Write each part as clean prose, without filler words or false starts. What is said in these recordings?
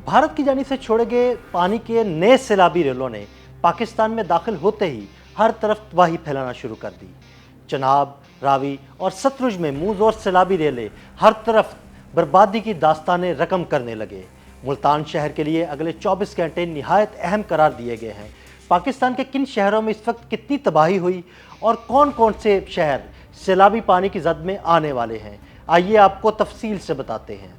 भारत की जानिब से छोड़े गए पानी के नए सैलाबी रेलों ने पाकिस्तान में दाखिल होते ही हर तरफ तबाही फैलाना शुरू कर दी। चनाब, रावी और सतलुज में मुंह जोर सैलाबी रेले हर तरफ बर्बादी की दास्तानें रकम करने लगे। मुल्तान शहर के लिए अगले 24 घंटे निहायत अहम करार दिए गए हैं। पाकिस्तान के किन शहरों में इस वक्त कितनी तबाही हुई और कौन कौन से शहर सैलाबी पानी की जद में आने वाले हैं, आइए आपको तफसील से बताते हैं।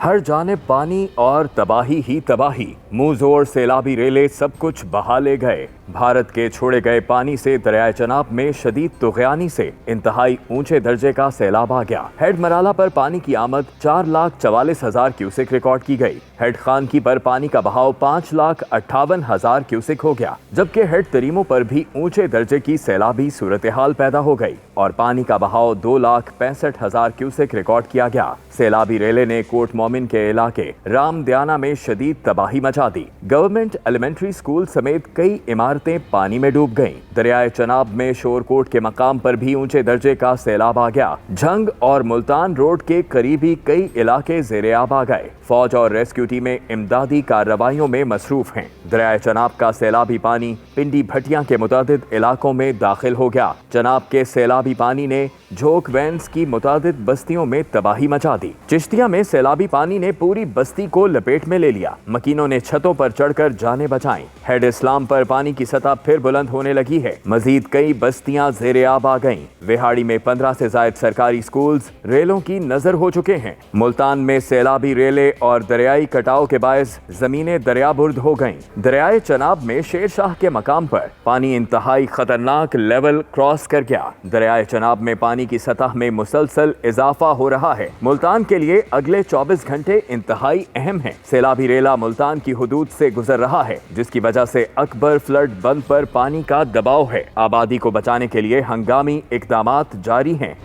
हर जानिब पानी और तबाही ही तबाही, मुंह जोर सैलाबी रेले सब कुछ बहा ले गए। भारत के छोड़े गए पानी से दरियाए चनाब में शदीद तुग़यानी से इंतहाई ऊंचे दर्जे का सैलाब आ गया। हेड मराला पर पानी की आमद 4,44,000 क्यूसेक रिकॉर्ड की गई। हेड खानकी पर पानी का बहाव 5,58,000 क्यूसेक हो गया, जबकि हेड तरीमों पर भी ऊंचे दर्जे की सैलाबी सूरत हाल पैदा हो गई और पानी का बहाव 2,65,000 क्यूसेक रिकॉर्ड किया गया। सैलाबी रेले ने कोट मोमिन के इलाके रामदयाना में शदीद तबाही मचा दी। गवर्नमेंट एलिमेंट्री स्कूल समेत कई इमारतें पानी में डूब गईं। दरियाए चनाब में शोरकोट के मकाम पर भी ऊंचे दर्जे का सैलाब आ गया। झंग और मुल्तान रोड के करीबी कई इलाके ज़ेरे आब आ गए। फौज और रेस्क्यू टीमें इमदादी कार्रवाइयों में मसरूफ हैं। दरियाए चनाब का सैलाबी पानी पिंडी भटिया के मुतादिद इलाकों में दाखिल हो गया। चनाब के सैलाबी पानी ने झोक वैंस की मुतादिद बस्तियों में तबाही मचा दी। चिश्तिया में सैलाबी पानी ने पूरी बस्ती को लपेट में ले लिया। मकीनों ने छतों पर चढ़कर जानें बचाईं। हेड इस्लाम पर पानी की सतह फिर बुलंद होने लगी है। मजीद कई बस्तियां ज़ेरे आब आ गईं। विहाड़ी में 15 से ज़ायद सरकारी स्कूल्स रेलों की नजर हो चुके हैं। मुल्तान में सैलाबी रेले और दरियाई कटाव के बायस जमीनें दरियाबुर्द हो गईं। दरियाए चनाब में शेर शाह के मकाम पर पानी इंतहाई खतरनाक लेवल क्रॉस कर गया। दरियाए चनाब में पानी की सतह में मुसलसल इजाफा हो रहा है। मुल्तान के लिए अगले 24 घंटे इंतहाई अहम हैं। सैलाबी रेला मुल्तान की हुदूद से गुजर रहा है, जिसकी वजह से अकबर फ्लड बंद पर पानी का दबाव है। आबादी को बचाने के लिए हंगामी इक़दामात जारी हैं।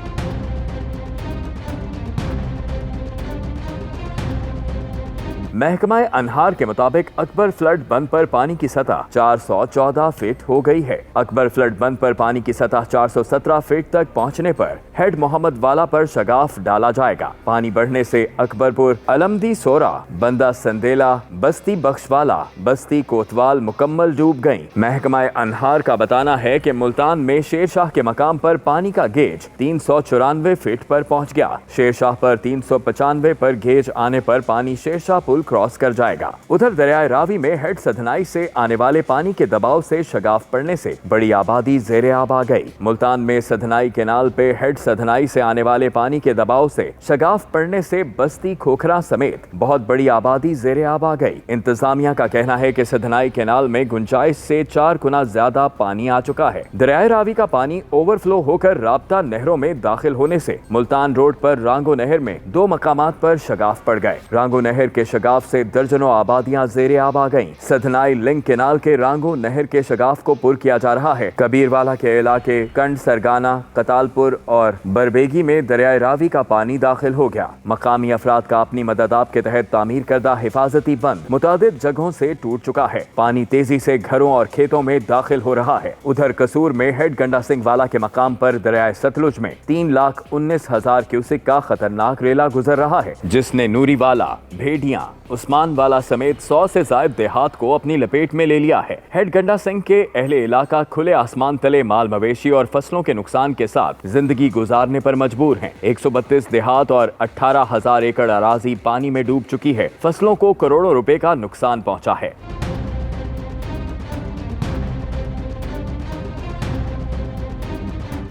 महकमा अनहार के मुताबिक अकबर फ्लड बंद पर पानी की सतह 414 फीट हो गई है। अकबर फ्लड बंद पर पानी की सतह 417 फीट तक पहुंचने पर हेड मोहम्मद वाला पर शगाफ डाला जाएगा। पानी बढ़ने से अकबरपुर, अलमदी सोरा, बंदा संदेला, बस्ती बख्शवाला, बस्ती कोतवाल मुकम्मल डूब गईं। महकमा अनहार का बताना है कि मुल्तान में शेर शाह के मकाम पर पानी का गेज 394 फीट पर पहुंच गया। शेर शाह पर 395 पर गेज आने पर पानी शेर शाह पुल क्रॉस कर जाएगा। उधर दरियाए रावी में हेड सधनाई से आने वाले पानी के दबाव से शगाफ पड़ने से बड़ी आबादी ज़ेरे आब आ गई। मुल्तान में सधनाई केनाल पे हेड सधनाई से आने वाले पानी के दबाव से शगाफ पड़ने से बस्ती खोखरा समेत बहुत बड़ी आबादी ज़ेरे आब आ गई। इंतजामिया का कहना है कि सधनाई केनाल में गुंजाइश से 4 गुना ज्यादा पानी आ चुका है। दरियाए रावी का पानी ओवरफ्लो होकर राब्ता नहरों में दाखिल होने से मुल्तान रोड पर रांगो नहर में 2 मकामात पर शगाफ पड़ गए। रांगो नहर के शगाफ से दर्जनों आबादियां ज़ेरे आब आ गईं। सधनाई लिंक केनाल के रांगो नहर के शगाफ को पुर किया जा रहा है। कबीरवाला के इलाके कंड सरगाना, कतालपुर और बरबेगी में दरियाए रावी का पानी दाखिल हो गया। मकामी अफराद का अपनी मदद आप के तहत तामीर करदा हिफाजती बंद मुतादिद जगहों से टूट चुका है। पानी तेजी से घरों और खेतों में दाखिल हो रहा है। उधर कसूर में हेड गंडा सिंह वाला के मकाम पर दरियाए सतलुज में 3,19,000 क्यूसेक का खतरनाक रेला गुजर रहा है, जिसने नूरी वाला, भेड़िया, उस्मान वाला समेत 100 से ज्यादा देहात को अपनी लपेट में ले लिया है। हेड गंडा सिंह के अहले इलाका खुले आसमान तले माल मवेशी और फसलों के नुकसान के साथ जिंदगी गुजारने पर मजबूर हैं। 132 देहात और 18,000 एकड़ अराजी पानी में डूब चुकी है। फसलों को करोड़ों रुपए का नुकसान पहुंचा है।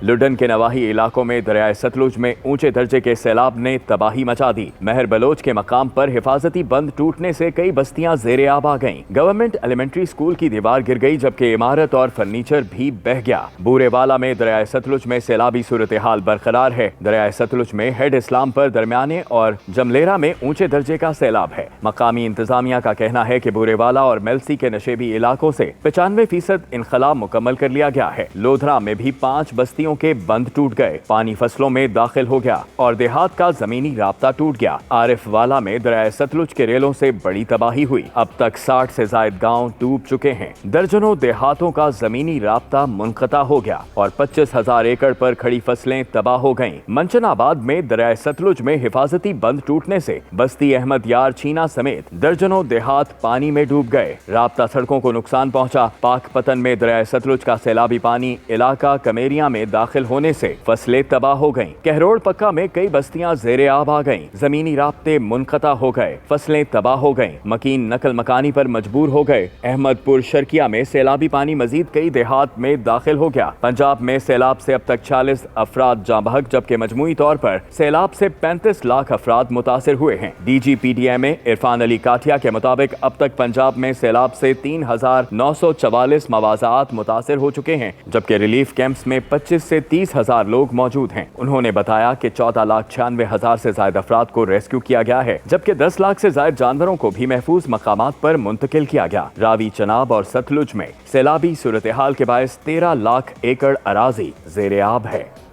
लुडन के नवाही इलाकों में दरियाए सतलुज में ऊंचे दर्जे के सैलाब ने तबाही मचा दी। महर बलोच के मकाम पर हिफाजती बंद टूटने से कई बस्तियां ज़ेरे आब आ गईं। गवर्नमेंट एलिमेंट्री स्कूल की दीवार गिर गई, जबकि इमारत और फर्नीचर भी बह गया। बूरेवाला में दरियाए सतलुज में सैलाबी सूरत हाल बरकरार है। दरियाए सतलुज में हेड इस्लाम पर दरमियाने और जमलेरा में ऊंचे दर्जे का सैलाब है। मकामी इंतजामिया का कहना है कि बूरेवाला और मेलसी के नशेबी इलाकों से 95% इनखला मुकम्मल कर लिया गया है। लोधरा में भी 5 बस्तियों फसलों के बंद टूट गए, पानी फसलों में दाखिल हो गया और देहात का जमीनी राब्ता टूट गया। आरिफ वाला में दरिया सतलुज के रेलों से बड़ी तबाही हुई। अब तक 60 से ज्यादा गांव डूब चुके हैं। दर्जनों देहातों का जमीनी राब्ता मुनक़ता हो गया और 25,000 एकड़ पर खड़ी फसलें तबाह हो गईं। मंचनाबाद में दरिया सतलुज में हिफाजती बंद टूटने से बस्ती अहमद यार छीना समेत दर्जनों देहात पानी में डूब गए। राब्ता सड़कों को नुकसान पहुंचा। पाकपतन में दरिया सतलुज का सैलाबी पानी इलाका कमेरिया में दाखिल होने से फसलें तबाह हो गईं। कहरोड़ पक्का में कई बस्तियां ज़ेरे आब आ गईं। जमीनी राब्ते मुनक़ता हो गए, फसलें तबाह हो गईं। मकीन नकल मकानी पर मजबूर हो गए। अहमदपुर शर्किया में सैलाबी पानी मजीद कई देहात में दाखिल हो गया। पंजाब में सैलाब से अब तक 46 अफराद जाँ बहक, जबकि मजमूई तौर पर सैलाब से 35 लाख अफराद मुतासिर हुए हैं। DGPDMA इरफान अली काठिया के मुताबिक अब तक पंजाब में सैलाब से 3,944 मवाज़ात मुतासिर हो चुके हैं, जबकि रिलीफ कैंप्स में 25 से 30,000 लोग मौजूद हैं। उन्होंने बताया कि 14,96,000 से ज्यादा अफराद को रेस्क्यू किया गया है, जबकि 10 लाख से ज्यादा जानवरों को भी महफूज मकामात पर मुंतकिल किया गया। रावी, चनाब और सतलुज में सैलाबी सूरत हाल के बायस 13 लाख एकड़ अराजी ज़ेरे आब है।